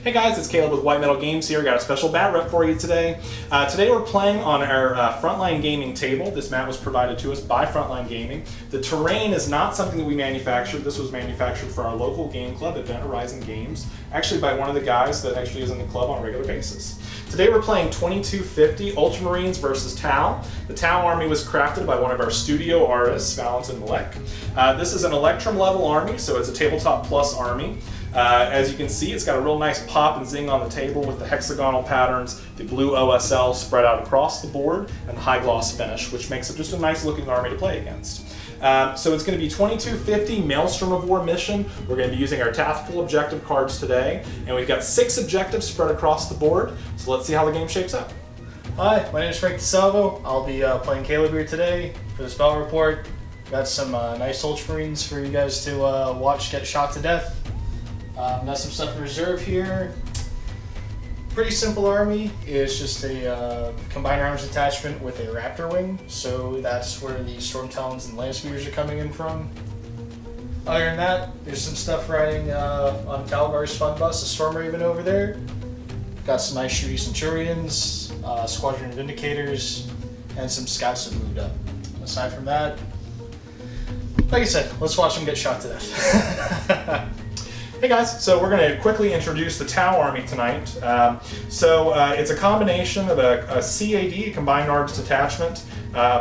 Hey guys, it's Caleb with White Metal Games here. Got a special bat rep for you today. Today we're playing on our Frontline Gaming table. This mat was provided to us by Frontline Gaming. The terrain is not something that we manufactured. This was manufactured for our local game club, Event Horizon Games, actually by one of the guys that actually is in the club on a regular basis. Today we're playing 2250 Ultramarines versus Tau. The Tau army was crafted by one of our studio artists, Valentin Malek. This is an Electrum level army, so it's a tabletop plus army. As you can see, it's got a real nice pop and zing on the table with the hexagonal patterns, the blue OSL spread out across the board, and the high gloss finish, which makes it just a nice looking army to play against. So it's going to be 2250 Maelstrom of War mission. We're going to be using our tactical objective cards today, and we've got 6 objectives spread across the board. So let's see how the game shapes up. Hi, my name is Frank DeSalvo. I'll be playing Caleb here today for the spell report. Got some nice Ultramarines for you guys to watch get shot to death. Got some stuff in reserve here. Pretty simple army. It's just a combined arms attachment with a raptor wing, so that's where the Storm Talons and Land Speeders are coming in from. Other than that, there's some stuff riding on Calgar's fun bus, a Storm Raven over there. Got some nice shooty Centurions, Squadron Vindicators, and some scouts that moved up. Aside from that, like I said, let's watch them get shot to death. Hey guys, so we're going to quickly introduce the Tau army tonight. It's a combination of a CAD, a combined arms detachment,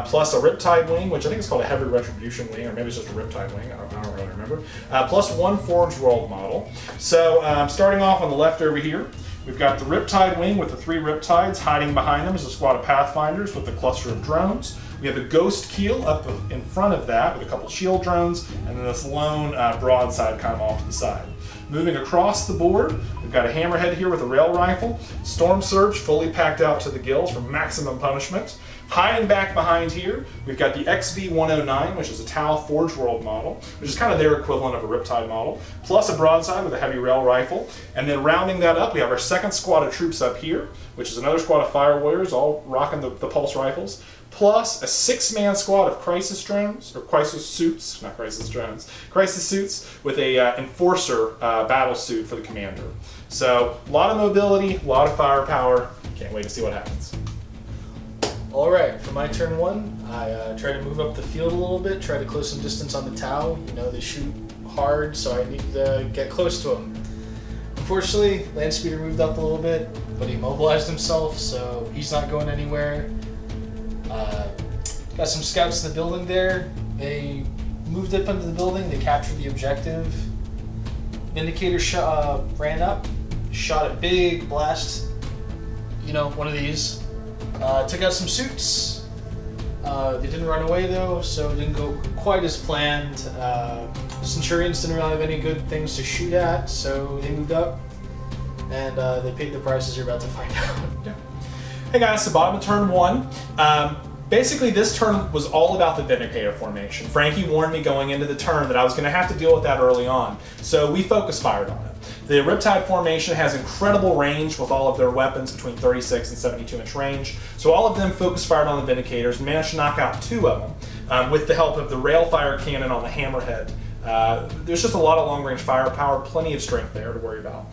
plus a Riptide wing, which I think is called a Heavy Retribution wing, or maybe it's just a Riptide wing, I don't really remember, plus 1 Forge World model. So starting off on the left over here, we've got the Riptide wing with the 3 Riptides. Hiding behind them is a squad of Pathfinders with a cluster of drones. We have a Ghost Keel up in front of that with a couple shield drones, and then this lone broadside kind of off to the side. Moving across the board, we've got a Hammerhead here with a rail rifle, Storm Surge fully packed out to the gills for maximum punishment. Hiding back behind here, we've got the XV-109, which is a Tau Forge World model, which is kind of their equivalent of a Riptide model, plus a broadside with a heavy rail rifle. And then rounding that up, we have our second squad of troops up here, which is another squad of Fire Warriors, all rocking the pulse rifles, plus a 6-man squad of Crisis drones, or Crisis suits, not Crisis drones, Crisis suits with a Enforcer battle suit for the commander. So, a lot of mobility, a lot of firepower. Can't wait to see what happens. Alright, for my turn 1, I try to move up the field a little bit, try to close some distance on the Tau. You know, they shoot hard, so I need to get close to them. Unfortunately, Landspeeder moved up a little bit, but he mobilized himself, so he's not going anywhere. Got some scouts in the building there. They moved up into the building, they captured the objective. Vindicator ran up, shot a big blast, you know, one of these. Took out some suits. They didn't run away though, so it didn't go quite as planned. Centurions didn't really have any good things to shoot at, so they moved up. And they paid the prices you're about to find out. Yeah. Hey guys, so bottom of turn 1. Basically, this turn was all about the Vindicator formation. Frankie warned me going into the turn that I was going to have to deal with that early on, so we focus fired on it. The Riptide formation has incredible range with all of their weapons between 36 and 72-inch range, so all of them focus fired on the Vindicators and managed to knock out 2 of them with the help of the Railfire cannon on the Hammerhead. There's just a lot of long-range firepower, plenty of strength there to worry about.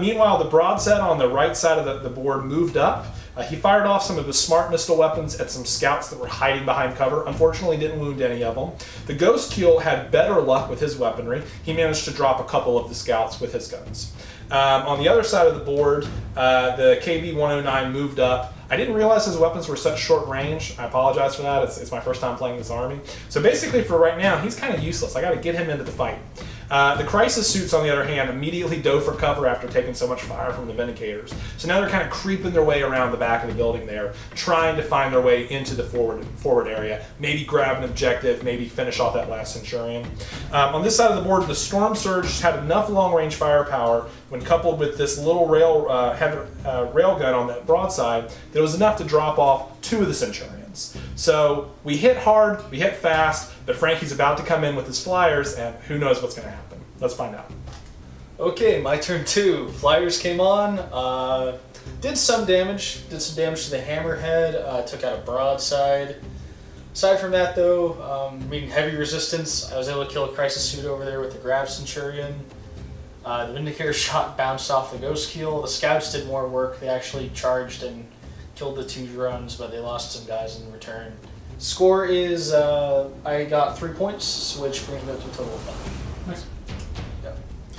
Meanwhile, the broadside on the right side of the board moved up. He fired off some of his smart missile weapons at some scouts that were hiding behind cover. Unfortunately, didn't wound any of them. The Ghost Keel had better luck with his weaponry. He managed to drop a couple of the scouts with his guns. On the other side of the board, the KV-109 moved up. I didn't realize his weapons were such short range. I apologize for that. It's my first time playing this army. So basically for right now, he's kind of useless. I got to get him into the fight. The Crisis suits, on the other hand, immediately dove for cover after taking so much fire from the Vindicators. So now they're kind of creeping their way around the back of the building there, trying to find their way into the forward area, maybe grab an objective, maybe finish off that last Centurion. On this side of the board, the Storm Surge had enough long-range firepower when coupled with this little rail gun on that broadside that it was enough to drop off 2 of the Centurions. So we hit hard, we hit fast, but Frankie's about to come in with his flyers, and who knows what's going to happen. Let's find out. Okay, my turn 2. Flyers came on, did some damage to the Hammerhead, took out a broadside. Aside from that though, meaning heavy resistance, I was able to kill a Crisis suit over there with the Grab Centurion. The Vindicator shot bounced off the Ghost Keel. The Scouts did more work. They actually charged and killed the 2 drones, but they lost some guys in return. Score is, I got 3 points, which brings me up to a total of 5. Nice. Yeah.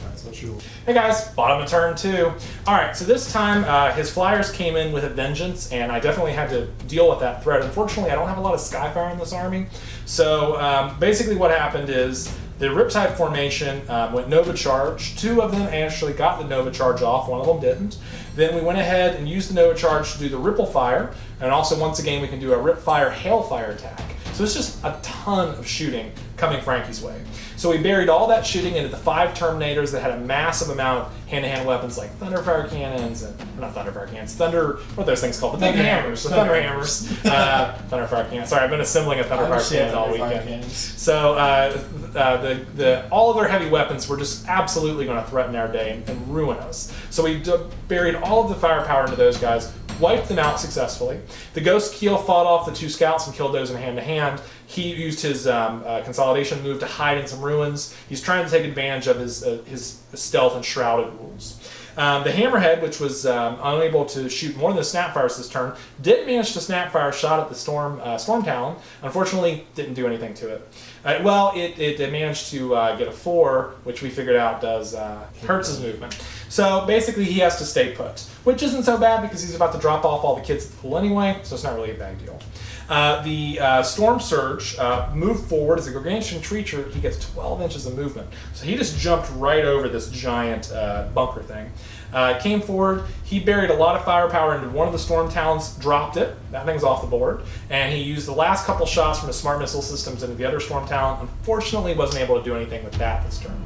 Alright, so that's you. Hey guys, bottom of turn 2. Alright, so this time his flyers came in with a vengeance, and I definitely had to deal with that threat. Unfortunately, I don't have a lot of Skyfire in this army. So basically what happened is the Riptide formation went Nova Charge. 2 of them actually got the Nova Charge off, 1 of them didn't. Then we went ahead and used the Nova Charge to do the Ripple Fire, and also once again we can do a Rip Fire Hailfire attack. So it's just a ton of shooting coming Frankie's way. So we buried all that shooting into the 5 Terminators that had a massive amount of hand-to-hand weapons like Thunderfire Cannons, and not Thunderfire Cannons, what are those things called? The Thunder Hammers. The Thunder Hammers. Thunderfire Cannons. Sorry, I've been assembling a Thunderfire Cannon all weekend. So all of their heavy weapons were just absolutely going to threaten our day and ruin us. So we buried all of the firepower into those guys, wiped them out successfully. The Ghost Keel fought off the 2 Scouts and killed those in hand-to-hand. He used his consolidation move to hide in some ruins. He's trying to take advantage of his stealth and shrouded rules. The Hammerhead, which was unable to shoot more than the Snapfires this turn, did manage to Snapfire a shot at the Storm Talon. Unfortunately, didn't do anything to it. It managed to get a 4, which we figured out hurts his movement. So basically, he has to stay put, which isn't so bad because he's about to drop off all the kids at the pool anyway, so it's not really a big deal. The Storm Surge moved forward as a gargantuan creature. He gets 12 inches of movement. So he just jumped right over this giant bunker thing. Came forward, he buried a lot of firepower into one of the Storm Talons, dropped it, that thing's off the board, and he used the last couple shots from his smart missile systems into the other Storm Talon. Unfortunately, wasn't able to do anything with that this turn.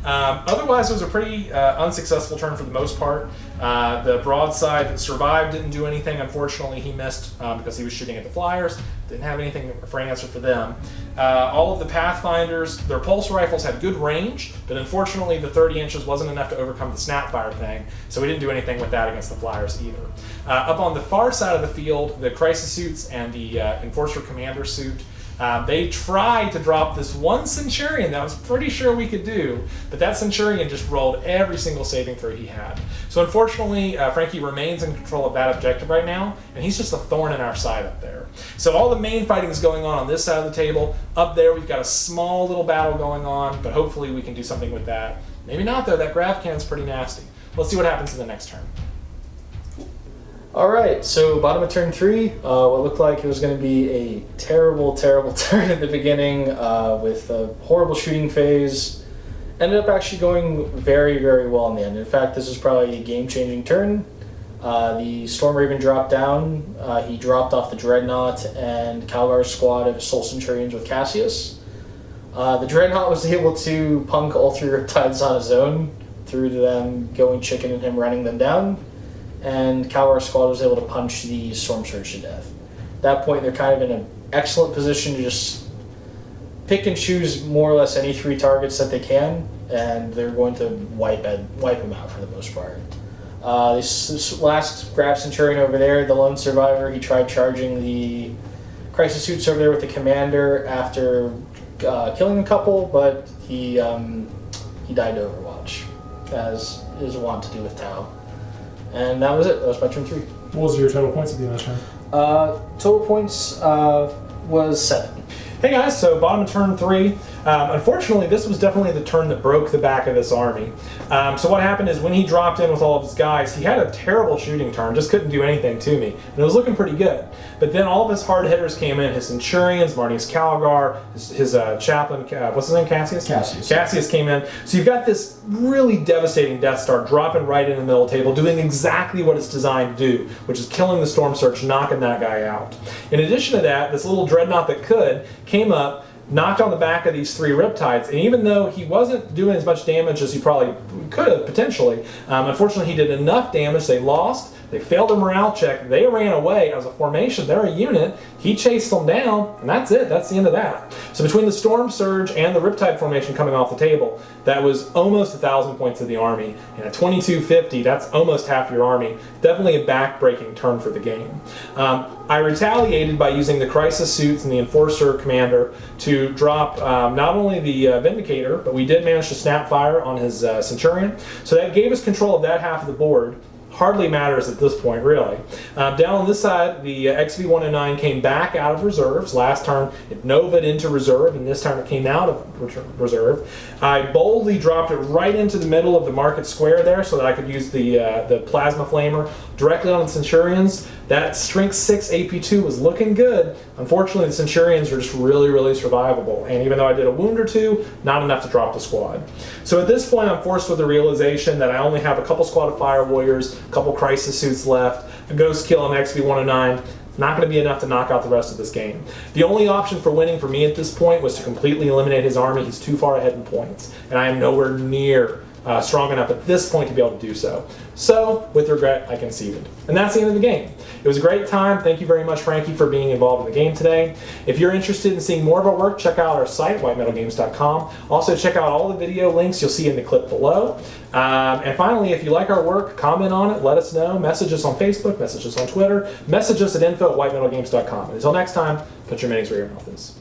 Otherwise, it was a pretty unsuccessful turn for the most part. The broadside that survived didn't do anything. Unfortunately, he missed because he was shooting at the flyers. Didn't have anything for an answer for them. All of the Pathfinders, their pulse rifles had good range, but unfortunately the 30 inches wasn't enough to overcome the Snapfire thing, so we didn't do anything with that against the flyers either. Up on the far side of the field, the Crisis Suits and the Enforcer Commander suit, they tried to drop this one Centurion that I was pretty sure we could do, but that Centurion just rolled every single saving throw he had. So unfortunately, Frankie remains in control of that objective right now, and he's just a thorn in our side up there. So all the main fighting is going on this side of the table. Up there, we've got a small little battle going on, but hopefully we can do something with that. Maybe not, though. That grav cannon's pretty nasty. Let's see what happens in the next turn. Alright, so bottom of turn 3, what looked like it was going to be a terrible, terrible turn at the beginning with a horrible shooting phase. Ended up actually going very, very well in the end. In fact, this is probably a game-changing turn. The Storm Raven dropped down, he dropped off the Dreadnought and Calgar's squad of Soul Centurions with Cassius. The Dreadnought was able to punk all 3 Riptides on his own through to them going chicken and him running them down. And Calgar's squad was able to punch the Storm Surge to death. At that point, they're kind of in an excellent position to just pick and choose more or less any 3 targets that they can, and they're going to wipe them out for the most part. This last Grav Centurion over there, the lone survivor, he tried charging the Crisis Suits over there with the Commander after killing a couple, but he died to Overwatch, as is wont to do with Tau. And that was it. That was my turn 3. What was your total points at the end of the turn? Total points was 7. Hey guys, so bottom of turn 3. Unfortunately, this was definitely the turn that broke the back of this army. So what happened is when he dropped in with all of his guys, he had a terrible shooting turn, just couldn't do anything to me. And it was looking pretty good. But then all of his hard hitters came in, his Centurions, Marnius Calgar, his chaplain, what's his name, Cassius? Cassius came in. So you've got this really devastating Death Star dropping right in the middle of the table, doing exactly what it's designed to do, which is killing the Storm Surge, knocking that guy out. In addition to that, this little Dreadnought that came up, knocked on the back of these 3 Riptides, and even though he wasn't doing as much damage as he probably could have, potentially, unfortunately he did enough damage, they lost, They failed a morale check. They ran away as a formation. They're a unit. He chased them down, and that's it. That's the end of that. So between the Storm Surge and the Riptide formation coming off the table, that was almost 1,000 points of the army. And at 2250, that's almost half your army. Definitely a back-breaking turn for the game. I retaliated by using the Crisis Suits and the Enforcer Commander to drop not only the Vindicator, but we did manage to snap fire on his Centurion. So that gave us control of that half of the board. Hardly matters at this point, really. Down on this side, the XV-109 came back out of reserves. Last turn, it novaed into reserve, and this turn it came out of reserve. I boldly dropped it right into the middle of the market square there so that I could use the Plasma Flamer directly on the Centurions. That Strength 6 AP2 was looking good. Unfortunately, the Centurions are just really, really survivable. And even though I did a wound or two, not enough to drop the squad. So at this point, I'm forced with the realization that I only have a couple squad of Fire Warriors, a couple Crisis Suits left, a Ghost Kill on XV-109. Not going to be enough to knock out the rest of this game. The only option for winning for me at this point was to completely eliminate his army. He's too far ahead in points, and I am nowhere near strong enough at this point to be able to do so. So, with regret, I conceded. And that's the end of the game. It was a great time. Thank you very much, Frankie, for being involved in the game today. If you're interested in seeing more of our work, check out our site, whitemetalgames.com. Also, check out all the video links you'll see in the clip below. And finally, if you like our work, comment on it, let us know. Message us on Facebook, message us on Twitter, message us at info@whitemetalgames.com. And until next time, put your minis where your mouth is.